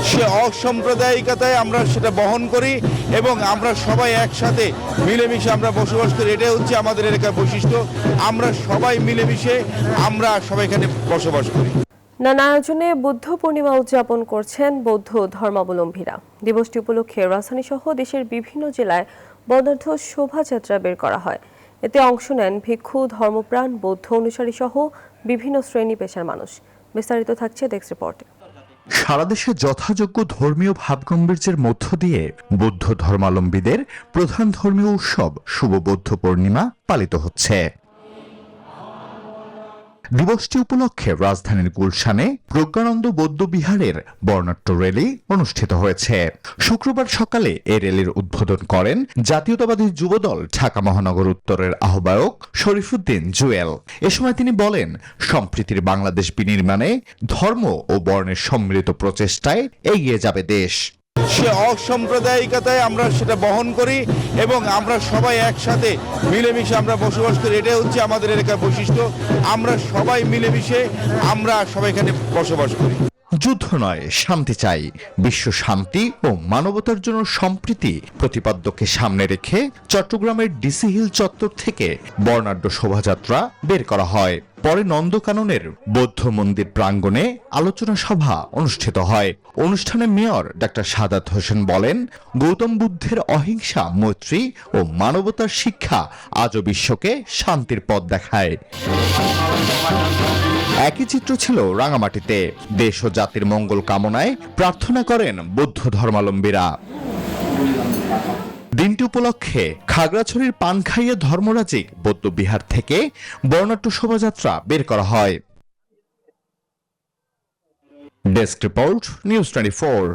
সে অসাম্প্রদায়িকতায় আমরা সেটা বহন করি এবং আমরা সবাই একসাথে মিলেমিশে আমরা বসবাস করি। এটাই হচ্ছে আমাদের এলাকার বৈশিষ্ট্য। আমরা সবাই মিলেমিশে আমরা সবাই এখানে বসবাস করি। নানা আয়োজনে বুদ্ধ পূর্ণিমা উদযাপন করছেন বৌদ্ধ ধর্মাবলম্বীরা। দিবসটি উপলক্ষে রাজধানী সহ দেশের বিভিন্ন জেলায় বর্ণাঢ্য শোভাযাত্রা বের করা হয়। এতে অংশ নেন ভিক্ষু, ধর্মপ্রাণ, বৌদ্ধ অনুসারী সহ বিভিন্ন শ্রেণী পেশার মানুষ। বিস্তারিত থাকছে ডেস্ক রিপোর্টে। সারা দেশে যথাযোগ্য ধর্মীয় ভাবগাম্ভীর্যের মধ্য দিয়ে বৌদ্ধ ধর্মাবলম্বীদের প্রধান ধর্মীয় উৎসব শুভ বৌদ্ধ পূর্ণিমা পালিত হচ্ছে। দিবসটি উপলক্ষে রাজধানীর গুলশানে প্রজ্ঞানন্দ বৌদ্ধ বিহারের বর্ণাঢ্য র্যালি অনুষ্ঠিত হয়েছে। শুক্রবার সকালে এই র্যালির উদ্বোধন করেন জাতীয়তাবাদী যুবদল ঢাকা মহানগর উত্তরের আহ্বায়ক শরীফুদ্দীন জুয়েল। এ সময় তিনি বলেন, সম্প্রীতির বাংলাদেশ বিনির্মাণে ধর্ম ও বর্ণের সম্মিলিত প্রচেষ্টায় এগিয়ে যাবে দেশ। সে অসাম্প্রদায়িকতায় আমরা সেটা বহন করি এবং আমরা সবাই একসাথে মিলেমিশে আমরা বসবাস করি। এটাই হচ্ছে আমাদের এলাকার বৈশিষ্ট্য। আমরা সবাই মিলেমিশে আমরা সবাই এখানে বসবাস করি। যুদ্ধ নয়, শান্তি চাই। বিশ্ব শান্তি ও মানবতার জন্য সম্প্রীতি প্রতিপাদ্যকে সামনে রেখে চট্টগ্রামের ডিসি হিল চত্বর থেকে বর্ণাঢ্য শোভাযাত্রা বের করা হয়। পরে নন্দকাননের বৌদ্ধ মন্দির প্রাঙ্গণে আলোচনা সভা অনুষ্ঠিত হয়। অনুষ্ঠানে মেয়র ডাক্তার সাদাত হোসেন বলেন, গৌতম বুদ্ধের অহিংসা, মৈত্রী ও মানবতার শিক্ষা আজও বিশ্বকে শান্তির পথ দেখায়। একই চিত্র ছিল রাঙামাটিতে। দেশ ও জাতির মঙ্গল কামনায় প্রার্থনা করেন বৌদ্ধ ধর্মাবলম্বীরা। দিনটি উপলক্ষে খাগড়াছড়ির পানখাইয়া ধর্মরাজিক বৌদ্ধ বিহার থেকে বর্ণাঢ্য শোভাযাত্রা বের করা হয়। Desk report, news 24।